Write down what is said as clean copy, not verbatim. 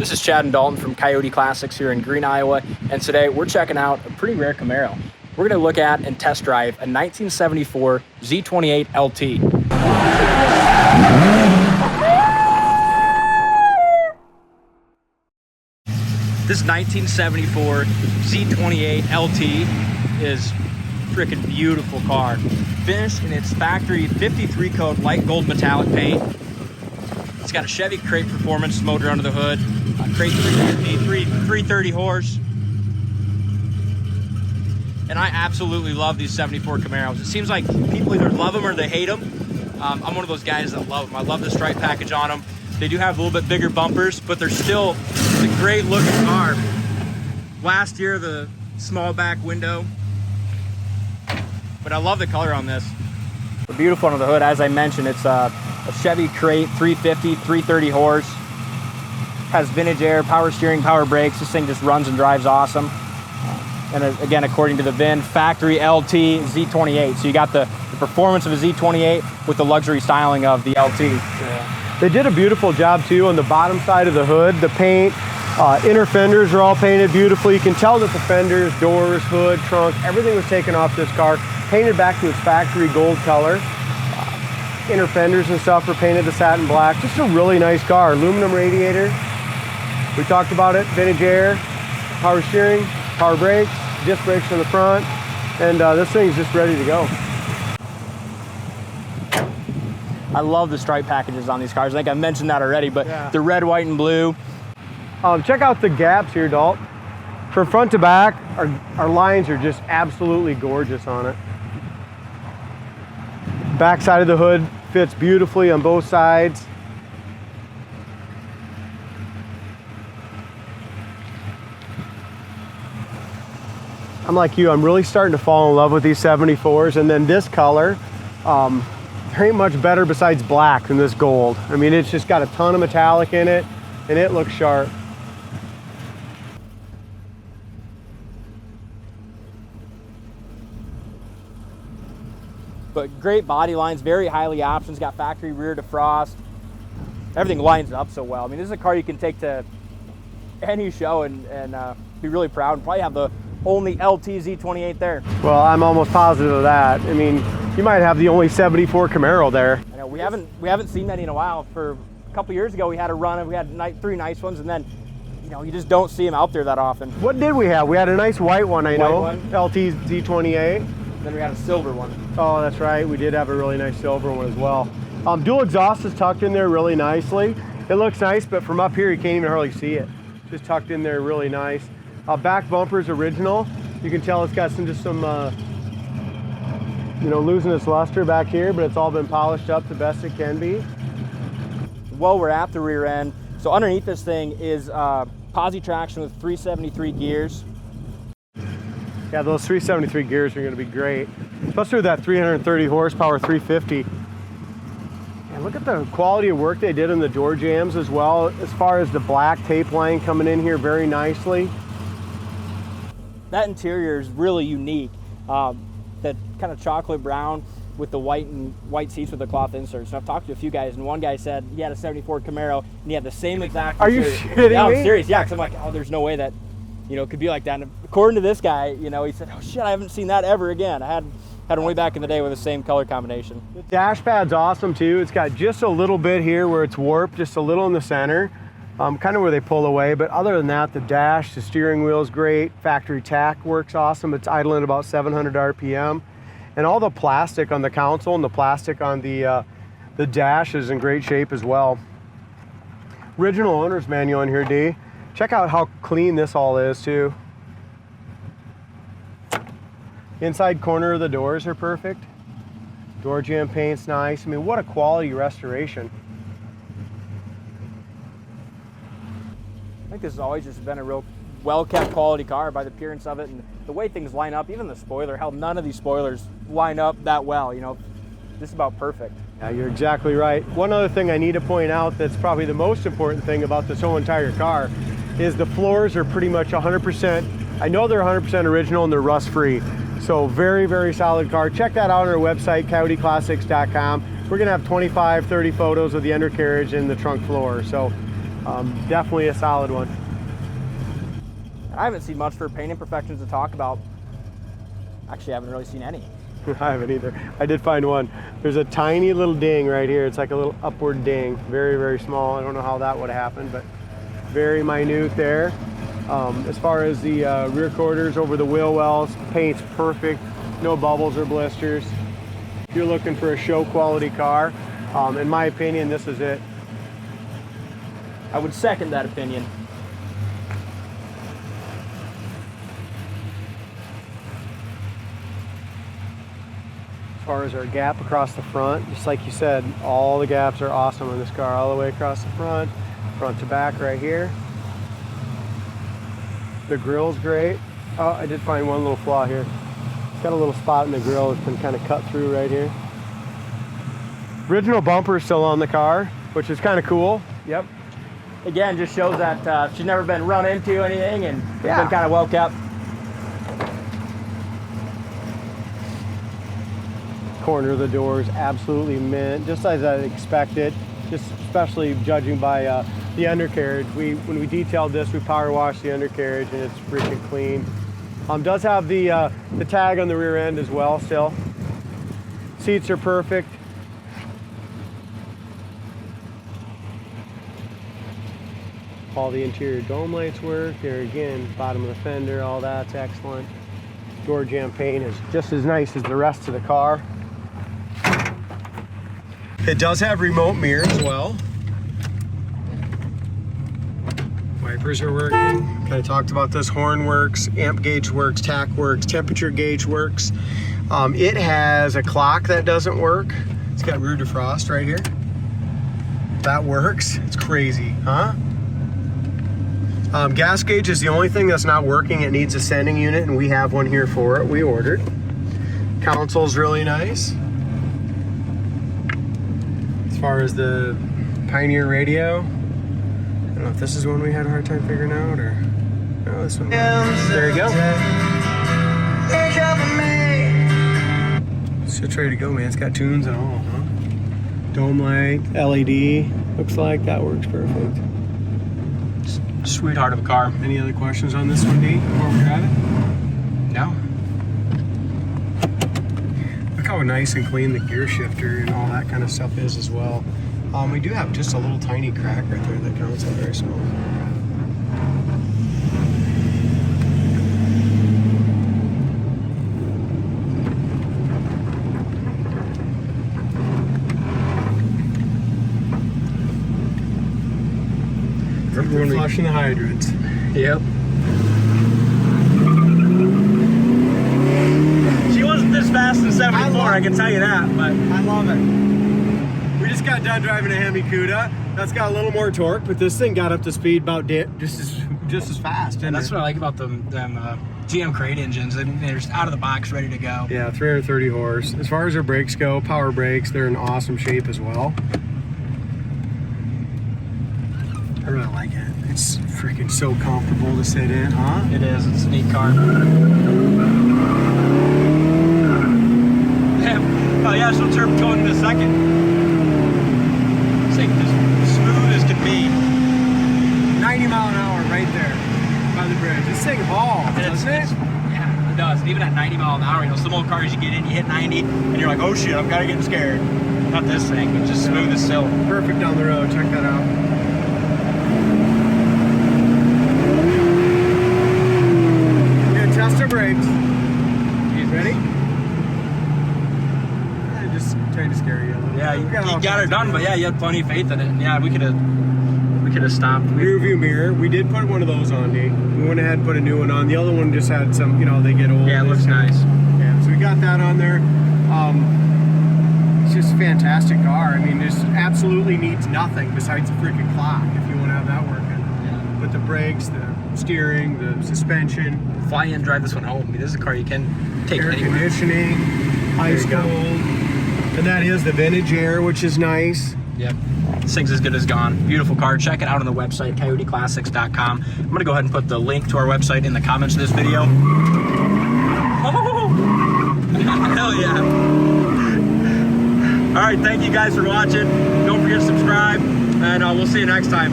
This is Chad and Dalton from Coyote Classics here in Green, Iowa, and today we're checking out a pretty rare Camaro. We're going to look at and test drive a 1974 Z28 LT. This 1974 Z28 LT is freaking beautiful car. Finished in its factory 53 coat light gold metallic paint. It's got a Chevy Crate Performance motor under the hood, Crate 330 horse. And I absolutely love these 74 Camaros. It seems like people either love them or they hate them. I'm one of those guys that love them. I love the stripe package on them. They do have a little bit bigger bumpers, but they're still a great looking car. Last year, the small back window. But I love the color on this. The beautiful under the hood, as I mentioned, it's a Chevy Crate 350, 330 horse. Has vintage air, power steering, power brakes. This thing just runs and drives awesome. And again, according to the VIN, factory LT Z28. So you got the performance of a Z28 with the luxury styling of the LT. Yeah. They did a beautiful job too on the bottom side of the hood. The paint, inner fenders are all painted beautifully. You can tell that the fenders, doors, hood, trunk, everything was taken off this car, painted back to its factory gold color. Inner fenders and stuff are painted the satin black. Just a really nice car. Aluminum radiator. We talked about it. Vintage air, power steering, power brakes, disc brakes on the front, and this thing's just ready to go. I love the stripe packages on these cars. I think I mentioned that already, but yeah. The red, white, and blue. Check out the gaps here, Dalt. From front to back, our lines are just absolutely gorgeous on it. Back side of the hood fits beautifully on both sides. I'm like you, I'm really starting to fall in love with these 74s, and then this color, there ain't much better besides black than this gold. I mean, it's just got a ton of metallic in it, and it looks sharp. But great body lines, very highly options, got factory rear defrost. Everything lines up so well. I mean, this is a car you can take to any show and be really proud, and probably have the only LT Z28 there. Well, I'm almost positive of that. I mean, you might have the only 74 Camaro there. I know, we haven't seen many in a while. For a couple years ago, we had a run and we had three nice ones, and then you just don't see them out there that often. What did we have? We had a nice white one, I know. LT Z28. Then we had a silver one. Oh, that's right. We did have a really nice silver one as well. Dual exhaust is tucked in there really nicely. It looks nice, but from up here, you can't even hardly see it. Just tucked in there really nice. Back bumper is original. You can tell it's got some losing its luster back here, but it's all been polished up the best it can be. While we're at the rear end, so underneath this thing is posi traction with 373 gears. Yeah, those 373 gears are going to be great, especially with that 330 horsepower 350. And look at the quality of work they did in the door jambs as well, as far as the black tape line coming in here very nicely. That interior is really unique. That kind of chocolate brown with the white seats with the cloth inserts. And I've talked to a few guys, and one guy said he had a 74 Camaro and he had the same exact Are you kidding me? Yeah, I'm serious. Yeah, because I'm like, oh, there's no way that it could be like that. And according to this guy, he said, oh shit, I haven't seen that ever again. I had one way back in the day with the same color combination. The dash pad's awesome too. It's got just a little bit here where it's warped, just a little in the center. Kind of where they pull away, but other than that, the dash, the steering wheel is great. Factory tack works awesome. It's idling at about 700 RPM. And all the plastic on the console and the plastic on the dash is in great shape as well. Original owner's manual in here, D. Check out how clean this all is too. Inside corner of the doors are perfect. Door jamb paint's nice. I mean, what a quality restoration. I think this has always just been a real well-kept quality car by the appearance of it and the way things line up. Even the spoiler, how none of these spoilers line up that well. This is about perfect. Yeah, you're exactly right. One other thing I need to point out that's probably the most important thing about this whole entire car is the floors are pretty much 100%. I know they're 100% original and they're rust-free. So very, very solid car. Check that out on our website, coyoteclassics.com. We're gonna have 25, 30 photos of the undercarriage and the trunk floor. So Definitely a solid one. I haven't seen much for paint imperfections to talk about. Actually, I haven't really seen any. I haven't either. I did find one. There's a tiny little ding right here. It's like a little upward ding. Very, very small. I don't know how that would happen, but very minute there. As far as the rear quarters over the wheel wells, paint's perfect. No bubbles or blisters. If you're looking for a show quality car, in my opinion, this is it. I would second that opinion. As far as our gap across the front, just like you said, all the gaps are awesome on this car, all the way across the front to back right here. The grill's great. Oh, I did find one little flaw here. It's got a little spot in the grill that's been kind of cut through right here. Original bumper is still on the car, which is kind of cool. Yep. Again, just shows that she's never been run into anything and Yeah. been kind of well kept. Corner of the door is absolutely mint, just as I expected, just especially judging by the undercarriage. When we detailed this, we power washed the undercarriage and it's freaking clean. Does have the tag on the rear end as well still. Seats are perfect. All the interior dome lights work. There again, bottom of the fender, all that's excellent. Door jamb paint is just as nice as the rest of the car. It does have remote mirror as well. Wipers are working. Kind of talked about this. Horn works, amp gauge works, tach works, temperature gauge works. It has a clock that doesn't work. It's got rear defrost right here. That works. It's crazy, huh? Gas gauge is the only thing that's not working. It needs a sending unit, and we have one here for it. We ordered. Console's really nice. As far as the Pioneer radio, I don't know if this is one we had a hard time figuring out, or no, this one. There you go. It's ready to go, man. It's got tunes and all, huh? Dome light, LED. Looks like that works perfect. Sweetheart of a car. Any other questions on this one, D, before we grab it? No. Look how nice and clean the gear shifter and all that kind of stuff is as well. We do have just a little tiny crack right there that counts as very small. We're flushing the hydrants. Yep. She wasn't this fast in 74, I can tell you that, but I love it. We just got done driving a Hemi Cuda. That's got a little more torque, but this thing got up to speed about just as fast. and that's what I like about them GM crate engines. I mean, they're just out of the box, ready to go. Yeah, 330 horse. As far as their brakes go, power brakes, they're in awesome shape as well. I really like it. It's freaking so comfortable to sit in, huh? It is. It's a neat car. Oh yeah, so turbo going in a second. It's like as smooth as can be. 90 mile an hour right there by the bridge. This thing hauls, doesn't it? Yeah, it does. And even at 90 mile an hour, you know, some old cars you get in, you hit 90, and you're like, oh shit, I'm kind of getting scared. Not this thing, but just smooth as silk. Perfect down the road. Check that out. Test our brakes. Ready? I just tried to scare you a little. Yeah, you got her done, but yeah, you had plenty of faith in it. And yeah, we could have stopped. Rear view mirror. We did put one of those on, D. We went ahead and put a new one on. The other one just had some, you know, they get old. Yeah, it looks nice. Yeah, so we got that on there. It's just a fantastic car. I mean, this absolutely needs nothing besides a freaking clock if you want to have that working. Yeah. But the brakes, the steering, the suspension. Fly in, drive this one home. I mean, this is a car you can take Air anywhere. conditioning, ice cold. And that is the vintage air, which is nice. Yep. This thing's as good as gone. Beautiful car. Check it out on the website, coyoteclassics.com. I'm going to go ahead and put the link to our website in the comments of this video. Oh! Hell yeah. All right, thank you guys for watching. Don't forget to subscribe, and we'll see you next time.